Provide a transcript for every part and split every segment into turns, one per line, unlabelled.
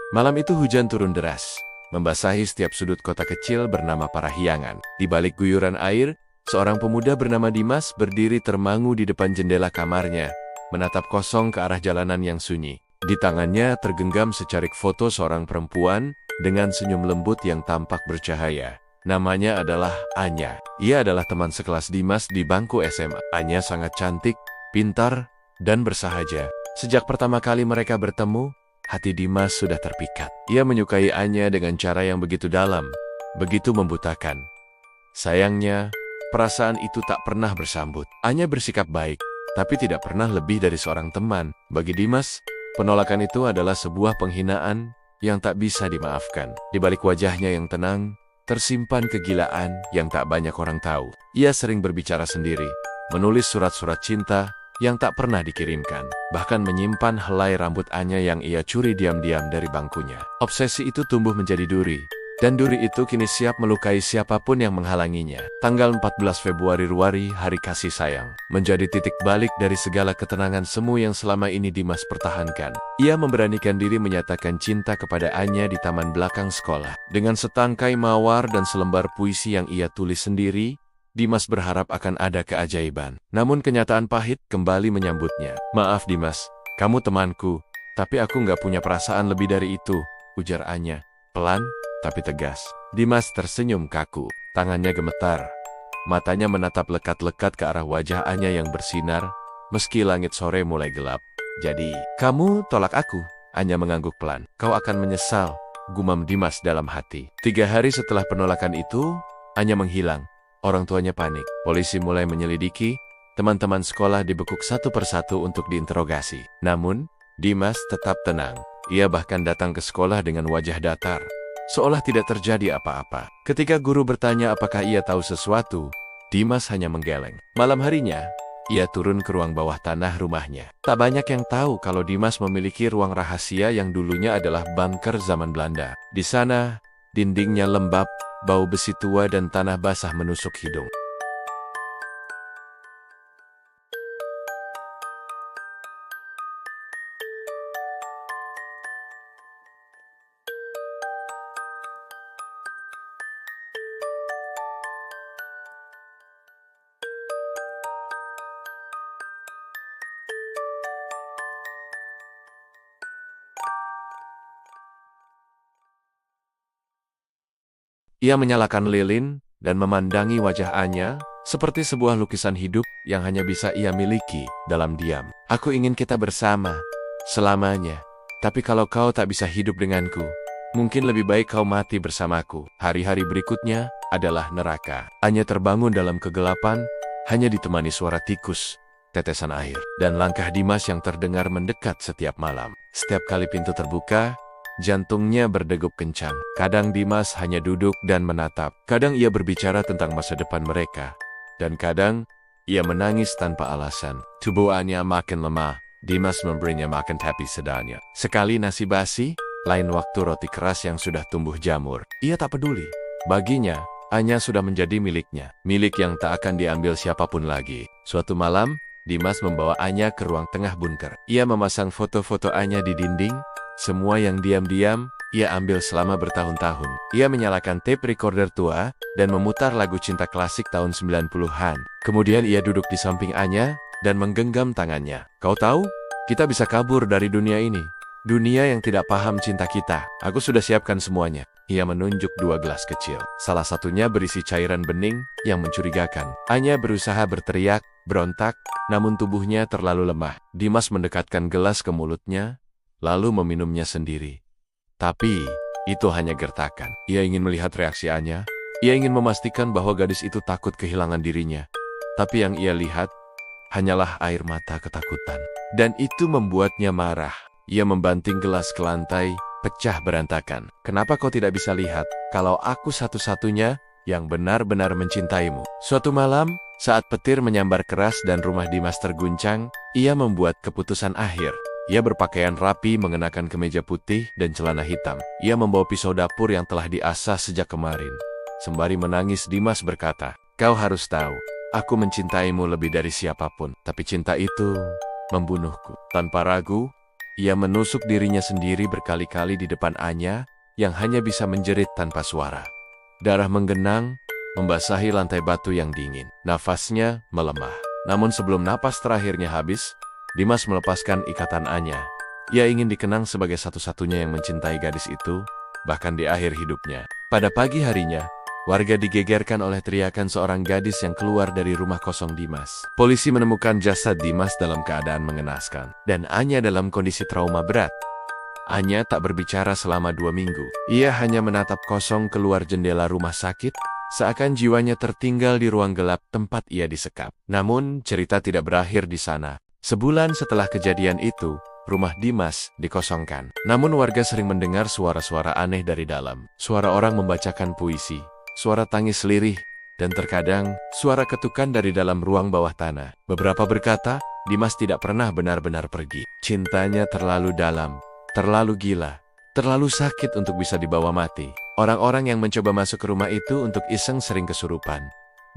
Malam itu hujan turun deras, membasahi setiap sudut kota kecil bernama Parahyangan. Di balik guyuran air, seorang pemuda bernama Dimas berdiri termangu di depan jendela kamarnya, menatap kosong ke arah jalanan yang sunyi. Di tangannya tergenggam secarik foto seorang perempuan dengan senyum lembut yang tampak bercahaya. Namanya adalah Anya. Ia adalah teman sekelas Dimas di bangku SMA. Anya sangat cantik, pintar, dan bersahaja. Sejak pertama kali mereka bertemu, hati Dimas sudah terpikat. Ia menyukai Anya dengan cara yang begitu dalam, begitu membutakan. Sayangnya, perasaan itu tak pernah bersambut. Anya bersikap baik, tapi tidak pernah lebih dari seorang teman. Bagi Dimas, penolakan itu adalah sebuah penghinaan yang tak bisa dimaafkan. Di balik wajahnya yang tenang, tersimpan kegilaan yang tak banyak orang tahu. Ia sering berbicara sendiri, menulis surat-surat cinta yang tak pernah dikirimkan, bahkan menyimpan helai rambut Anya yang ia curi diam-diam dari bangkunya. Obsesi itu tumbuh menjadi duri, dan duri itu kini siap melukai siapapun yang menghalanginya. Tanggal 14 Februari Ruari, Hari Kasih Sayang, menjadi titik balik dari segala ketenangan semu yang selama ini Dimas pertahankan. Ia memberanikan diri menyatakan cinta kepada Anya di taman belakang sekolah. Dengan setangkai mawar dan selembar puisi yang ia tulis sendiri, Dimas berharap akan ada keajaiban. Namun kenyataan pahit kembali menyambutnya. "Maaf Dimas, kamu temanku, tapi aku nggak punya perasaan lebih dari itu," ujar Anya, pelan tapi tegas. Dimas tersenyum kaku, tangannya gemetar. Matanya menatap lekat-lekat ke arah wajah Anya yang bersinar, meski langit sore mulai gelap. "Jadi, kamu tolak aku?" Anya mengangguk pelan. "Kau akan menyesal," gumam Dimas dalam hati. 3 hari setelah penolakan itu, Anya menghilang. Orang tuanya panik. Polisi mulai menyelidiki, teman-teman sekolah dibekuk satu persatu untuk diinterogasi. Namun, Dimas tetap tenang. Ia bahkan datang ke sekolah dengan wajah datar, seolah tidak terjadi apa-apa. Ketika guru bertanya apakah ia tahu sesuatu, Dimas hanya menggeleng. Malam harinya, ia turun ke ruang bawah tanah rumahnya. Tak banyak yang tahu kalau Dimas memiliki ruang rahasia yang dulunya adalah bunker zaman Belanda. Di sana, dindingnya lembab, bau besi tua dan tanah basah menusuk hidung. Ia menyalakan lilin dan memandangi wajah Anya seperti sebuah lukisan hidup yang hanya bisa ia miliki dalam diam. "Aku ingin kita bersama selamanya, tapi kalau kau tak bisa hidup denganku, mungkin lebih baik kau mati bersamaku." Hari-hari berikutnya adalah neraka. Anya terbangun dalam kegelapan, hanya ditemani suara tikus, tetesan air, dan langkah Dimas yang terdengar mendekat setiap malam. Setiap kali pintu terbuka, jantungnya berdegup kencang. Kadang Dimas hanya duduk dan menatap. Kadang ia berbicara tentang masa depan mereka. Dan kadang, ia menangis tanpa alasan. Tubuh Anya makin lemah. Dimas memberinya makan tapi seadanya. Sekali nasi basi, lain waktu roti keras yang sudah tumbuh jamur. Ia tak peduli. Baginya, Anya sudah menjadi miliknya. Milik yang tak akan diambil siapapun lagi. Suatu malam, Dimas membawa Anya ke ruang tengah bunker. Ia memasang foto-foto Anya di dinding. Semua yang diam-diam, ia ambil selama bertahun-tahun. Ia menyalakan tape recorder tua dan memutar lagu cinta klasik tahun 90-an. Kemudian ia duduk di samping Anya dan menggenggam tangannya. "Kau tahu, kita bisa kabur dari dunia ini. Dunia yang tidak paham cinta kita. Aku sudah siapkan semuanya." Ia menunjuk 2 gelas kecil. Salah satunya berisi cairan bening yang mencurigakan. Anya berusaha berteriak, berontak, namun tubuhnya terlalu lemah. Dimas mendekatkan gelas ke mulutnya, lalu meminumnya sendiri. Tapi, itu hanya gertakan. Ia ingin melihat reaksi Anya. Ia ingin memastikan bahwa gadis itu takut kehilangan dirinya. Tapi yang ia lihat, hanyalah air mata ketakutan. Dan itu membuatnya marah. Ia membanting gelas ke lantai, pecah berantakan. "Kenapa kau tidak bisa lihat kalau aku satu-satunya yang benar-benar mencintaimu?" Suatu malam, saat petir menyambar keras dan rumah Dimas terguncang, ia membuat keputusan akhir. Ia berpakaian rapi, mengenakan kemeja putih dan celana hitam. Ia membawa pisau dapur yang telah diasah sejak kemarin. Sembari menangis, Dimas berkata, "Kau harus tahu, aku mencintaimu lebih dari siapapun. Tapi cinta itu membunuhku." Tanpa ragu, Ia menusuk dirinya sendiri berkali-kali di depan Anya, yang hanya bisa menjerit tanpa suara. Darah menggenang, membasahi lantai batu yang dingin. Nafasnya melemah. Namun sebelum napas terakhirnya habis, Dimas melepaskan ikatan Anya. Ia ingin dikenang sebagai satu-satunya yang mencintai gadis itu, bahkan di akhir hidupnya. Pada pagi harinya, warga digegerkan oleh teriakan seorang gadis yang keluar dari rumah kosong Dimas. Polisi menemukan jasad Dimas dalam keadaan mengenaskan, dan Anya dalam kondisi trauma berat. Anya tak berbicara selama 2 minggu. Ia hanya menatap kosong keluar jendela rumah sakit, seakan jiwanya tertinggal di ruang gelap tempat ia disekap. Namun, cerita tidak berakhir di sana. Sebulan setelah kejadian itu, rumah Dimas dikosongkan. Namun warga sering mendengar suara-suara aneh dari dalam. Suara orang membacakan puisi, suara tangis lirih, dan terkadang suara ketukan dari dalam ruang bawah tanah. Beberapa berkata, Dimas tidak pernah benar-benar pergi. Cintanya terlalu dalam, terlalu gila, terlalu sakit untuk bisa dibawa mati. Orang-orang yang mencoba masuk ke rumah itu untuk iseng sering kesurupan.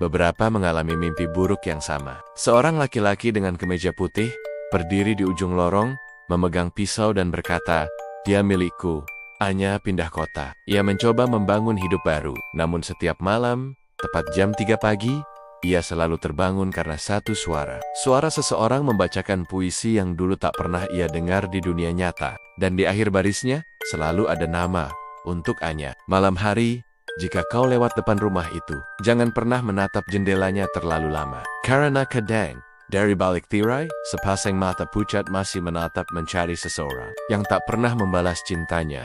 Beberapa mengalami mimpi buruk yang sama. Seorang laki-laki dengan kemeja putih berdiri di ujung lorong, memegang pisau dan berkata, "Dia milikku." Anya pindah kota. Ia mencoba membangun hidup baru. Namun setiap malam, tepat jam 3 pagi, ia selalu terbangun karena satu suara. Suara seseorang membacakan puisi yang dulu tak pernah ia dengar di dunia nyata. Dan di akhir barisnya, selalu ada nama untuk Anya. Malam hari, jika kau lewat depan rumah itu, jangan pernah menatap jendelanya terlalu lama. Karena kadang, dari balik tirai, sepasang mata pucat masih menatap mencari seseorang yang tak pernah membalas cintanya.